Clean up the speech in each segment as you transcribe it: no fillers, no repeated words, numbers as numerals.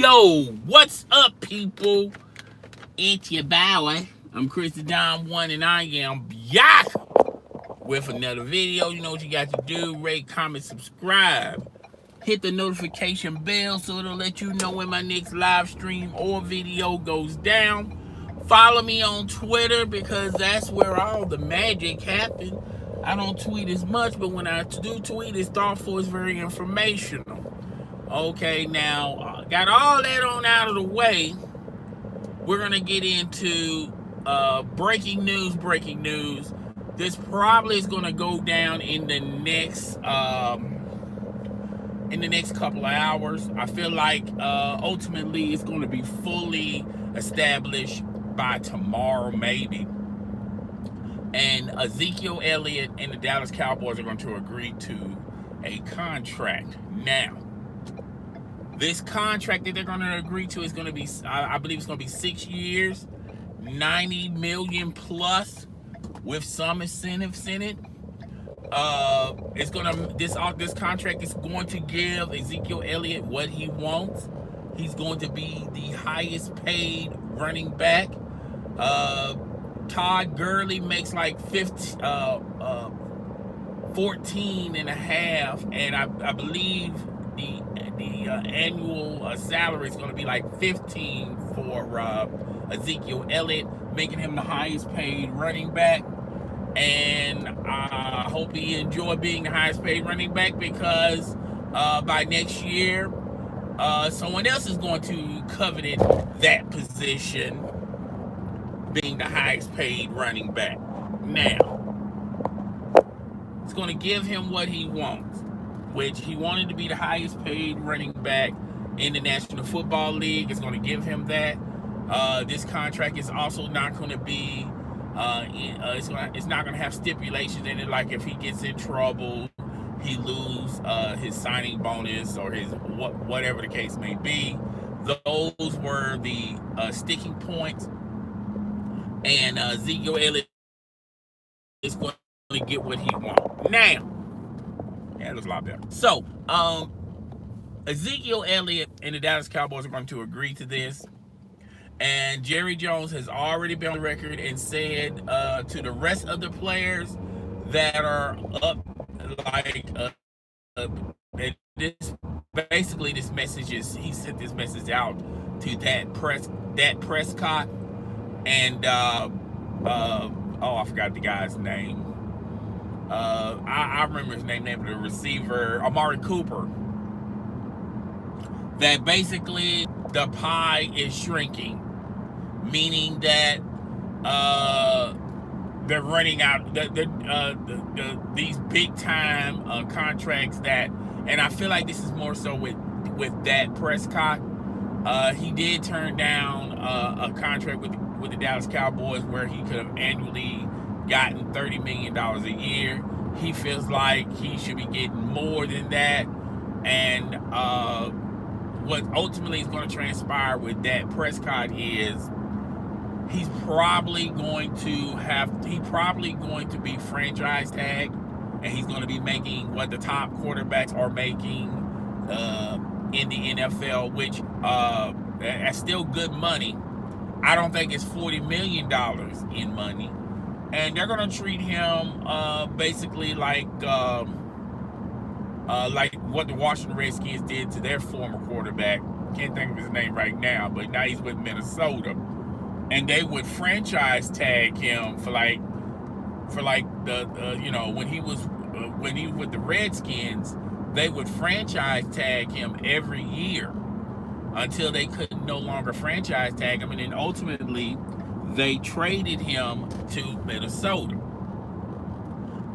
Yo, what's up, people? It's your boy. I'm Chris the Dom One, and I am back with another video. You know what you got to do: rate, comment, subscribe, hit the notification bell so it'll let you know when my next live stream or video goes down. Follow me on Twitter because that's where all the magic happens. I don't tweet as much, but when I do tweet, it's thoughtful, it's very informational. Okay, now, got all that on out of the way. We're going to get into breaking news. This probably is going to go down in the next couple of hours. I feel like ultimately it's going to be fully established by tomorrow, maybe. And Ezekiel Elliott and the Dallas Cowboys are going to agree to a contract. Now, this contract that they're going to agree to is going to be, I believe it's going to be 6 years, $90 million plus, with some incentives in it. This contract is going to give Ezekiel Elliott what he wants. He's going to be the highest paid running back. Todd Gurley makes like 14 and a half, and I believe the annual salary is going to be like 15 for Ezekiel Elliott, making him the highest paid running back. And I hope he enjoyed being the highest paid running back, because by next year someone else is going to covet that position, being the highest paid running back. Now, it's going to give him what he wants, which he wanted to be the highest paid running back in the National Football League. It's going to give him that. This contract is also not going to be, it's not going to have stipulations in it, like if he gets in trouble, he lose his signing bonus or his whatever the case may be. Those were the sticking points. And Ezekiel Elliott is going to get what he wants. Now, yeah, it looks a lot better. So, Ezekiel Elliott and the Dallas Cowboys are going to agree to this. And Jerry Jones has already been on the record and said to the rest of the players that are up, like, this message is, he sent this message out to Dak Prescott and I forgot the guy's name. I remember his name, the receiver, Amari Cooper. That basically the pie is shrinking, meaning that they're running out these big time contracts that, and I feel like this is more so with Dak Prescott. He did turn down a contract with the Dallas Cowboys where he could have annually gotten $30 million a year. He feels like he should be getting more than that. And what ultimately is going to transpire with Dak Prescott is he's probably going to be franchise tagged, and he's going to be making what the top quarterbacks are making in the NFL, which that's still good money. I don't think it's $40 million in money. And they're going to treat him basically like what the Washington Redskins did to their former quarterback. Can't think of his name right now, but now he's with Minnesota. And they would franchise tag him for like the when he was with the Redskins, they would franchise tag him every year until they could no longer franchise tag him, and then ultimately they traded him to Minnesota.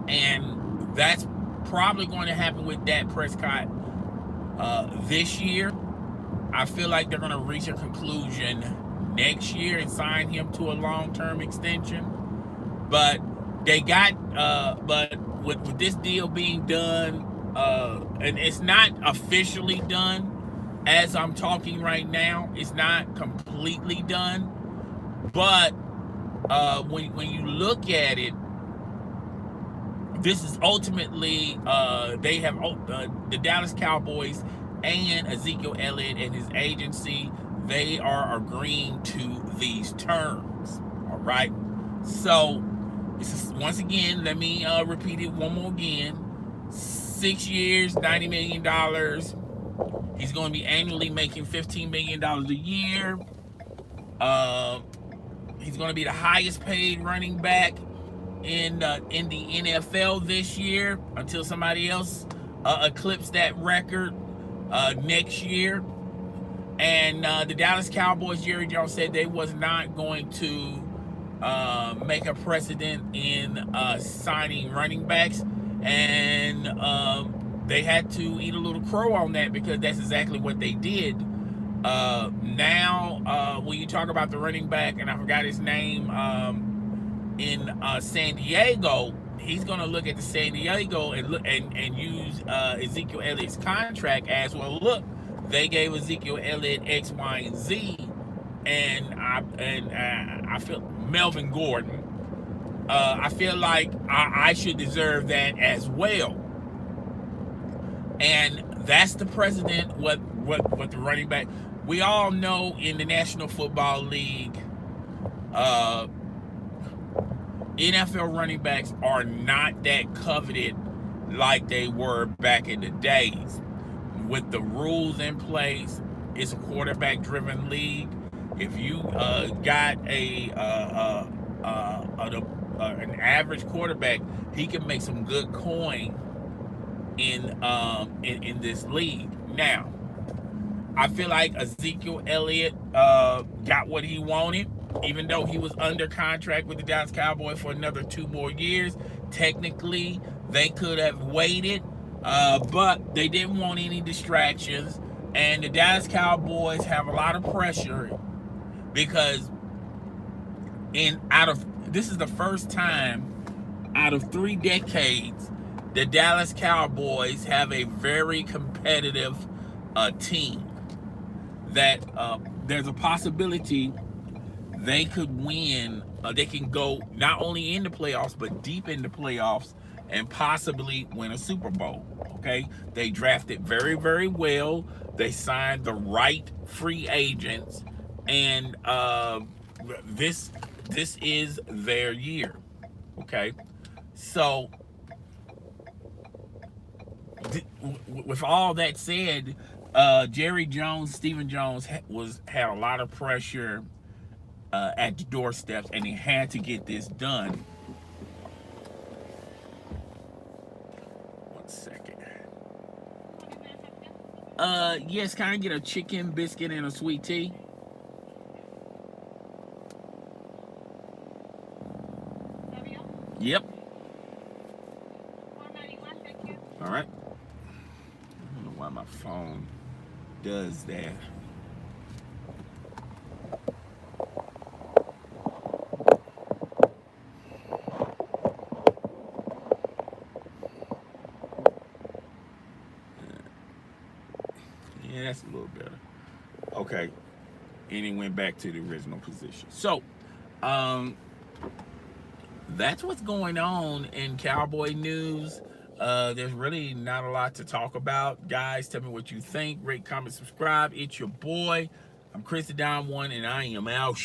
And that's probably going to happen with Dak Prescott this year. I feel like they're going to reach a conclusion next year and sign him to a long-term extension. But they got, but with this deal being done, and it's not officially done as I'm talking right now. It's not completely done. But when you look at it, this is ultimately they have the Dallas Cowboys and Ezekiel Elliott and his agency, they are agreeing to these terms. All right. So this is, once again, let me repeat it one more again. 6 years, $90 million. He's going to be annually making $15 million a year. He's going to be the highest paid running back in the NFL this year until somebody else eclipses that record next year. And the Dallas Cowboys, Jerry Jones said they was not going to make a precedent in signing running backs, and they had to eat a little crow on that because that's exactly what they did. Now, when you talk about the running back, and I forgot his name, in San Diego, he's going to look at the San Diego and use Ezekiel Elliott's contract as, well, look, they gave Ezekiel Elliott X, Y, and Z, and I feel Melvin Gordon. I feel like I should deserve that as well, and that's the precedent. What the running back? We all know in the National Football League, NFL running backs are not that coveted like they were back in the days. With the rules in place, it's a quarterback-driven league. If you got an average quarterback, he can make some good coin in this league. Now, I feel like Ezekiel Elliott got what he wanted, even though he was under contract with the Dallas Cowboys for another 2 more years. Technically, they could have waited, but they didn't want any distractions. And the Dallas Cowboys have a lot of pressure because this is the first time out of 3 decades the Dallas Cowboys have a very competitive team that there's a possibility they could win. They can go not only in the playoffs but deep in the playoffs and possibly win a Super Bowl. Okay, they drafted very, very well. They signed the right free agents, and this is their year. Okay, so with all that said, Stephen Jones had a lot of pressure at the doorsteps, and he had to get this done. 1 second. Yes, can I get a chicken biscuit and a sweet tea? Yep. All right. I don't know why my phone does that. Yeah, that's a little better. Okay. And it went back to the original position. So, that's what's going on in Cowboy news. There's really not a lot to talk about. Guys, tell me what you think. Rate, comment, subscribe. It's your boy. I'm Chris the Don One, and I am out.